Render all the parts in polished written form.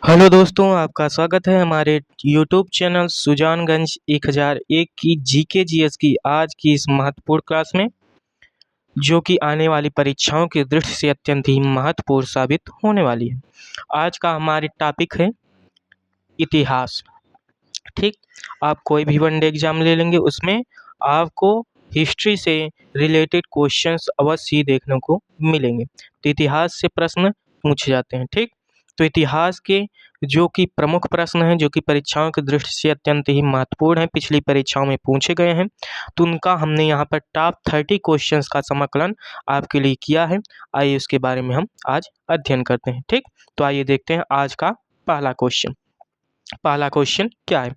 Hello दोस्तों, आपका स्वागत है हमारे यूट्यूब चैनल सुजानगंज 1001 की जीके जीएस की आज की इस महत्वपूर्ण क्लास में, जो कि आने वाली परीक्षाओं की दृष्टि से अत्यंत ही महत्वपूर्ण साबित होने वाली है। आज का हमारे टॉपिक है इतिहास। ठीक, आप कोई भी वनडे एग्जाम ले लेंगे, उसमें आपको हिस्ट्री से रिलेटेड क्वेश्चंस अवश्य ही देखने को मिलेंगे। तो इतिहास से प्रश्न पूछे जाते हैं। ठीक, तो इतिहास के जो कि प्रमुख प्रश्न हैं, जो कि परीक्षाओं की दृष्टि से अत्यंत ही महत्वपूर्ण हैं, पिछली परीक्षाओं में पूछे गए हैं, तो उनका हमने यहाँ पर टॉप 30 क्वेश्चंस का समाकलन आपके लिए किया है। आइए उसके बारे में हम आज अध्ययन करते हैं। ठीक, तो आइए देखते हैं आज का पहला क्वेश्चन। पहला क्वेश्चन क्या है?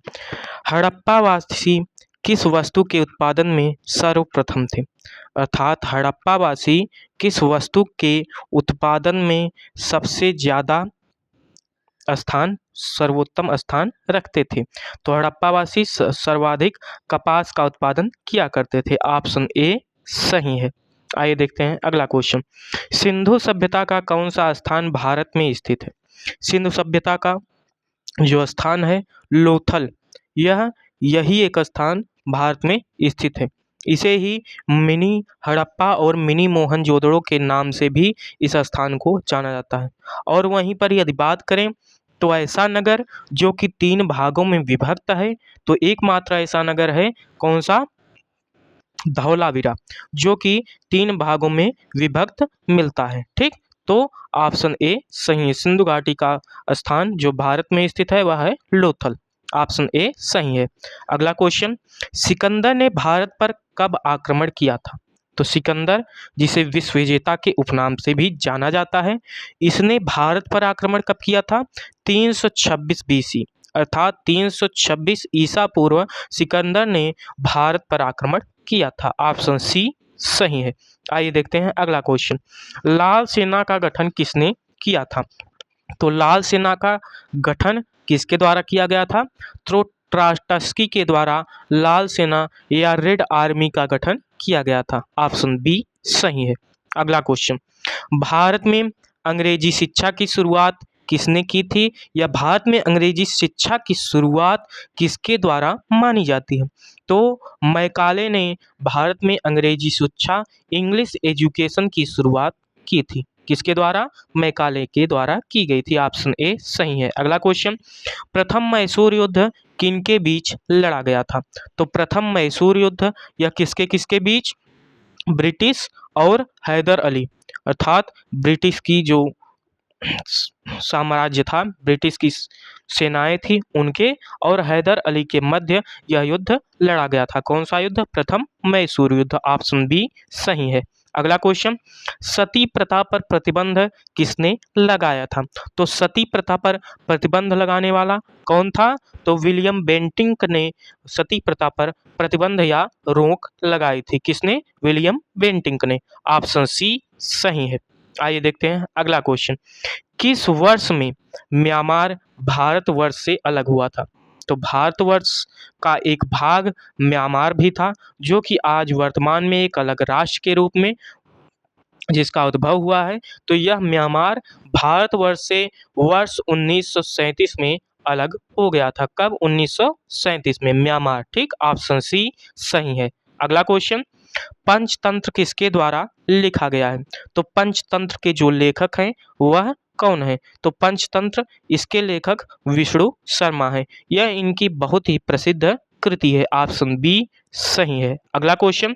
हड़प्पावासी किस वस्तु के उत्पादन में सर्वप्रथम थे? अर्थात हड़प्पावासी किस वस्तु के उत्पादन में सबसे ज़्यादा सर्वोत्तम स्थान रखते थे? तो हड़प्पावासी सर्वाधिक कपास का उत्पादन किया करते थे। ऑप्शन ए सही है। आइए देखते हैं अगला क्वेश्चन। सिंधु सभ्यता का कौन सा स्थान भारत में स्थित है? सिंधु सभ्यता का जो स्थान है लोथल, यही एक स्थान भारत में स्थित है। इसे ही मिनी हड़प्पा और मिनी मोहनजोदड़ो के नाम से भी इस स्थान को जाना जाता है। और वहीं पर यदि बात करें तो ऐसा नगर जो कि 3 भागों में विभक्त है, तो एकमात्र ऐसा नगर है कौन सा? धौलावीरा, जो कि 3 भागों में विभक्त मिलता है। ठीक, तो ऑप्शन ए सही है। सिंधु घाटी का स्थान जो भारत में स्थित है वह है लोथल। ऑप्शन ए सही है। अगला क्वेश्चन, सिकंदर ने भारत पर कब आक्रमण किया था? तो सिकंदर, जिसे विश्व विजेता के उपनाम से भी जाना जाता है, इसने भारत पर आक्रमण कब किया था? 326 बीसी, अर्थात 326 ईसा पूर्व सिकंदर ने भारत पर आक्रमण किया था। ऑप्शन सी सही है। आइए देखते हैं अगला क्वेश्चन। लाल सेना का गठन किसने किया था? तो लाल सेना का गठन किसके द्वारा किया गया था? तो ट्रास्टस्की के द्वारा लाल सेना या रेड आर्मी का गठन किया गया था। ऑप्शन बी सही है। अगला क्वेश्चन, भारत में अंग्रेजी शिक्षा की शुरुआत किसने की थी, या भारत में अंग्रेजी शिक्षा की शुरुआत किसके द्वारा मानी जाती है? तो मैकाले ने भारत में अंग्रेजी शिक्षा, इंग्लिश एजुकेशन की शुरुआत की थी। किसके द्वारा? मैकाले के द्वारा की गई थी। ऑप्शन ए सही है। अगला क्वेश्चन, प्रथम मैसूर युद्ध किनके बीच लड़ा गया था? तो प्रथम मैसूर युद्ध यह किसके किसके बीच? ब्रिटिश और हैदर अली, अर्थात ब्रिटिश की जो साम्राज्य था, ब्रिटिश की सेनाएं थी उनके और हैदर अली के मध्य यह युद्ध लड़ा गया था। कौन सा युद्ध? प्रथम मैसूर युद्ध। ऑप्शन बी सही है। अगला क्वेश्चन, सती प्रथा पर प्रतिबंध किसने लगाया था? तो सती प्रथा पर प्रतिबंध लगाने वाला कौन था? तो विलियम बेंटिंक ने सती प्रथा पर प्रतिबंध या रोक लगाई थी। किसने? विलियम बेंटिंक ने। ऑप्शन सी सही है। आइए देखते हैं अगला क्वेश्चन, किस वर्ष में म्यांमार भारतवर्ष से अलग हुआ था? तो भारतवर्ष का एक भाग म्यांमार भी था, जो कि आज वर्तमान में एक अलग राष्ट्र के रूप में जिसका उद्भव हुआ है। तो यह म्यांमार भारतवर्ष से वर्ष 1937 में अलग हो गया था। कब? 1937 में म्यांमार। ठीक, ऑप्शन सी सही है। अगला क्वेश्चन, पंचतंत्र किसके द्वारा लिखा गया है? तो पंचतंत्र के जो लेखक हैं वह कौन है? तो पंचतंत्र, इसके लेखक विष्णु शर्मा है। यह इनकी बहुत ही प्रसिद्ध कृति है। ऑप्शन बी सही है। अगला क्वेश्चन,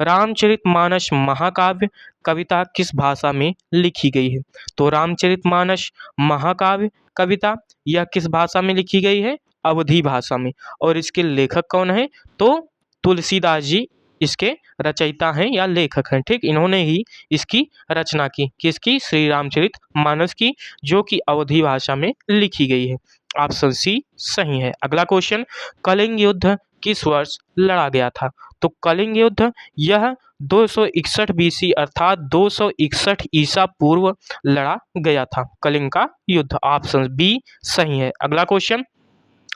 रामचरितमानस महाकाव्य कविता किस भाषा में लिखी गई है? तो रामचरितमानस महाकाव्य कविता यह किस भाषा में लिखी गई है? अवधी भाषा में। और इसके लेखक कौन है? तो तुलसीदास जी इसके रचयिता हैं या लेखक हैं। ठीक, इन्होंने ही इसकी रचना की। किसकी? श्री रामचरित मानस की, जो कि अवधी भाषा में लिखी गई है। ऑप्शन सी सही है। अगला क्वेश्चन, कलिंग युद्ध किस वर्ष लड़ा गया था? तो कलिंग युद्ध यह 261 बीसी, अर्थात 261 ईसा पूर्व लड़ा गया था कलिंग का युद्ध। ऑप्शन बी सही है। अगला क्वेश्चन,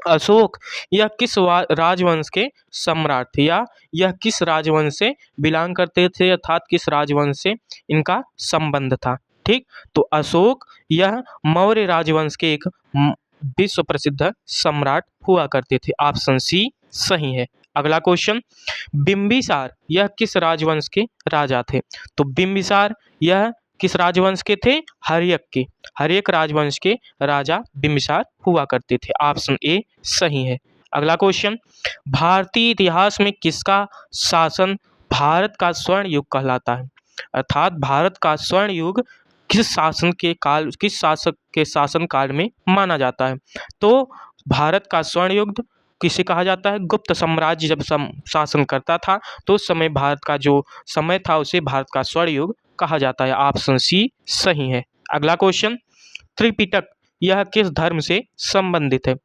अशोक यह किस राजवंश के सम्राट थे, या यह किस राजवंश से बिलोंग करते थे, अर्थात किस राजवंश से इनका संबंध था? ठीक, तो अशोक यह मौर्य राजवंश के एक विश्व प्रसिद्ध सम्राट हुआ करते थे। ऑप्शन सी सही है। अगला क्वेश्चन, बिंबिसार यह किस राजवंश के राजा थे? तो बिंबिसार यह किस राजवंश के थे? हर्यक के। हर्यक राजवंश के राजा बिंबिसार हुआ करते थे। ऑप्शन ए सही है। अगला क्वेश्चन, भारतीय इतिहास में किसका शासन भारत का स्वर्ण युग कहलाता है? अर्थात भारत का स्वर्ण युग किस शासक के शासन काल में माना जाता है? तो भारत का स्वर्ण युग किसे कहा जाता है? गुप्त साम्राज्य जब शासन करता था तो उस समय भारत का जो समय था उसे भारत का स्वर्ण युग कहा जाता है। ऑप्शन सी सही है। अगला क्वेश्चन, त्रिपिटक यह किस धर्म से संबंधित है?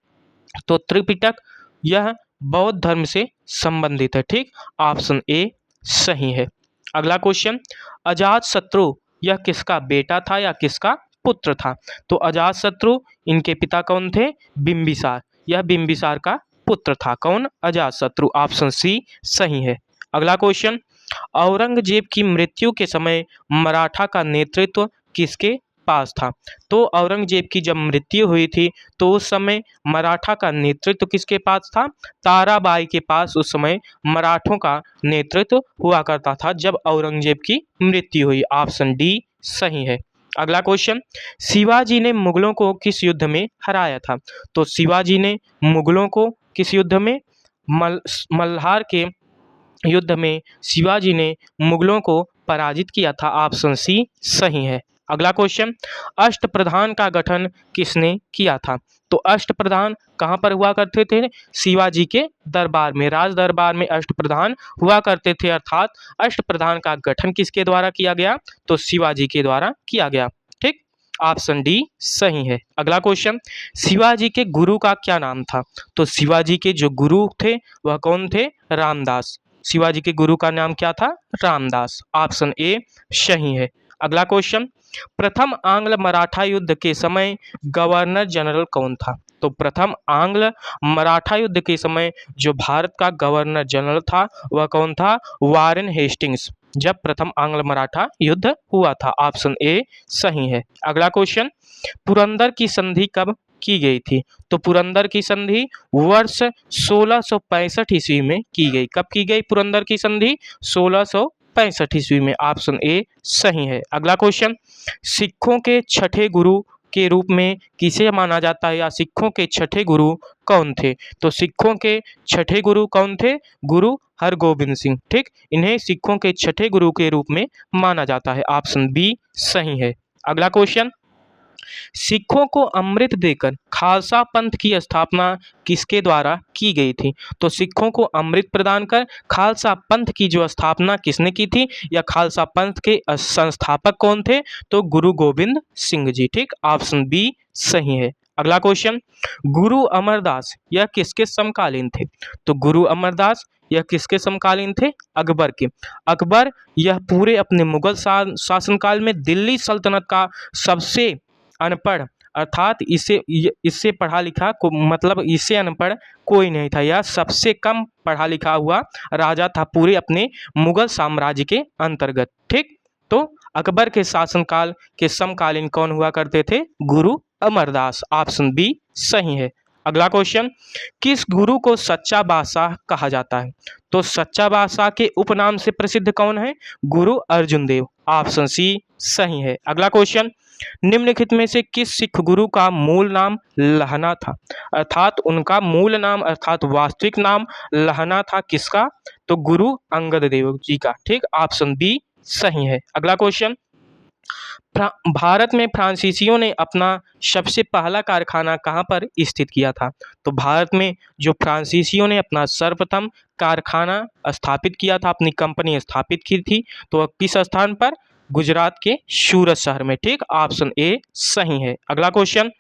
तो त्रिपिटक यह बौद्ध धर्म से संबंधित है। ठीक, ऑप्शन ए सही है। अगला क्वेश्चन, अजातशत्रु यह किसका बेटा था या किसका पुत्र था? तो अजातशत्रु इनके पिता कौन थे? बिंबिसार, यह बिंबिसार का पुत्र था। कौन? अजातशत्रु। ऑप्शन सी सही है। अगला क्वेश्चन, औरंगजेब की मृत्यु के समय मराठा का नेतृत्व किसके पास था? तो औरंगजेब की जब मृत्यु हुई थी तो उस समय मराठा का नेतृत्व किसके पास था? ताराबाई के पास उस समय मराठों का नेतृत्व हुआ करता था जब औरंगजेब की मृत्यु हुई। ऑप्शन डी सही है। अगला क्वेश्चन, शिवाजी ने मुगलों को किस युद्ध में हराया था? तो शिवाजी ने मुगलों को किस युद्ध में? मल्हार के युद्ध में शिवाजी ने मुगलों को पराजित किया था। ऑप्शन सी सही है। अगला क्वेश्चन, अष्टप्रधान का गठन किसने किया था? तो अष्टप्रधान कहाँ पर हुआ करते थे? शिवाजी के दरबार में, राज दरबार में अष्टप्रधान हुआ करते थे। अर्थात अष्टप्रधान का गठन किसके द्वारा किया गया? तो शिवाजी के द्वारा किया गया। ठीक, ऑप्शन डी सही है। अगला क्वेश्चन, शिवाजी के गुरु का क्या नाम था? तो शिवाजी के जो गुरु थे वह कौन थे? रामदास। शिवाजी के गुरु का नाम क्या था? रामदास। ऑप्शन ए सही है। अगला क्वेश्चन, प्रथम आंग्ल मराठा युद्ध के समय गवर्नर जनरल कौन था? तो प्रथम आंग्ल मराठा युद्ध के समय जो भारत का गवर्नर जनरल था वह कौन था? वारेन हेस्टिंग्स, जब प्रथम आंग्ल मराठा युद्ध हुआ था। ऑप्शन ए सही है। अगला क्वेश्चन, पुरंदर की संधि कब की गई थी? तो पुरंदर की संधि वर्ष 1665 ईस्वी में की गई। कब की गई पुरंदर की संधि? 1665 ईस्वी में। ऑप्शन ए सही है। अगला क्वेश्चन, सिखों के छठे गुरु के रूप में किसे माना जाता है या सिखों के छठे गुरु कौन थे? तो सिखों के छठे गुरु कौन थे? गुरु हरगोबिंद सिंह। ठीक, इन्हें सिखों के छठे गुरु के रूप में माना जाता है। ऑप्शन बी सही है। अगला क्वेश्चन, सिखों को अमृत देकर खालसा पंथ की स्थापना किसके द्वारा की गई थी? तो सिखों को अमृत प्रदान कर खालसा पंथ की जो स्थापना किसने की थी या खालसा पंथ के संस्थापक कौन थे? तो गुरु गोविंद सिंह जी। ठीक, ऑप्शन बी सही है। अगला क्वेश्चन, गुरु अमरदास यह किसके समकालीन थे? तो गुरु अमरदास यह किसके समकालीन थे? अकबर के। अकबर यह पूरे अपने मुगल शासनकाल में दिल्ली सल्तनत का सबसे अनपढ़, अर्थात इससे पढ़ा लिखा को मतलब इससे अनपढ़ कोई नहीं था। यह सबसे कम पढ़ा लिखा हुआ राजा था पूरे अपने मुगल साम्राज्य के अंतर्गत। ठीक, तो अकबर के शासनकाल के समकालीन कौन हुआ करते थे? गुरु अमरदास। ऑप्शन बी सही है। अगला क्वेश्चन, किस गुरु को सच्चा बादशाह कहा जाता है? तो सच्चा बादशाह के उपनाम से प्रसिद्ध कौन है? गुरु अर्जुन देव। ऑप्शन सी सही है। अगला क्वेश्चन, निम्नलिखित में से किस सिख गुरु का मूल नाम लहना था? अर्थात उनका मूल नाम अर्थात वास्तविक नाम लहना था। किसका? तो गुरु अंगद देव जी का। ठीक, ऑप्शन बी सही है। अगला क्वेश्चन, भारत में फ्रांसीसियों ने अपना सबसे पहला कारखाना कहाँ पर स्थित किया था? तो भारत में जो फ्रांसीसियों ने अपना सर्वप्रथम कारखाना स्थापित किया था, अपनी कंपनी स्थापित की थी, तो वह किस स्थान पर? गुजरात के सूरत शहर में। ठीक, ऑप्शन ए सही है। अगला क्वेश्चन,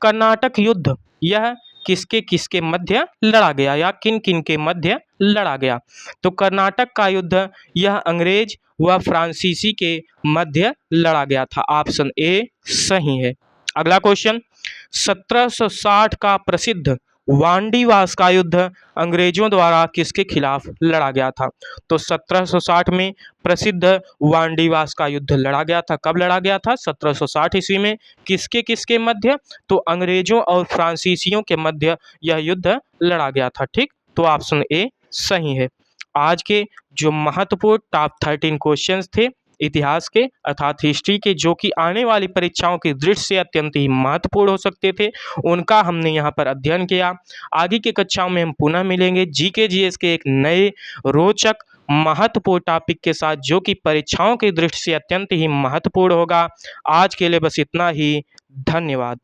कर्नाटक युद्ध यह किसके किसके मध्य लड़ा गया या किन किन के मध्य लड़ा गया? तो कर्नाटक का युद्ध यह अंग्रेज व फ्रांसीसी के मध्य लड़ा गया था। ऑप्शन ए सही है। अगला क्वेश्चन, 1760 का प्रसिद्ध वांडीवास का युद्ध अंग्रेजों द्वारा किसके खिलाफ लड़ा गया था? तो 1760 में प्रसिद्ध वांडीवास का युद्ध लड़ा गया था। कब लड़ा गया था? 1760 ईस्वी में। किसके किसके मध्य? तो अंग्रेजों और फ्रांसीसियों के मध्य यह युद्ध लड़ा गया था। ठीक, तो ऑप्शन ए सही है। आज के जो महत्वपूर्ण टॉप 13 क्वेश्चंस थे इतिहास के अर्थात हिस्ट्री के, जो कि आने वाली परीक्षाओं की दृष्टि से अत्यंत ही महत्वपूर्ण हो सकते थे, उनका हमने यहाँ पर अध्ययन किया। आगे की कक्षाओं में हम पुनः मिलेंगे जीके जीएस के एक नए रोचक महत्वपूर्ण टॉपिक के साथ, जो कि परीक्षाओं की दृष्टि से अत्यंत ही महत्वपूर्ण होगा। आज के लिए बस इतना ही। धन्यवाद।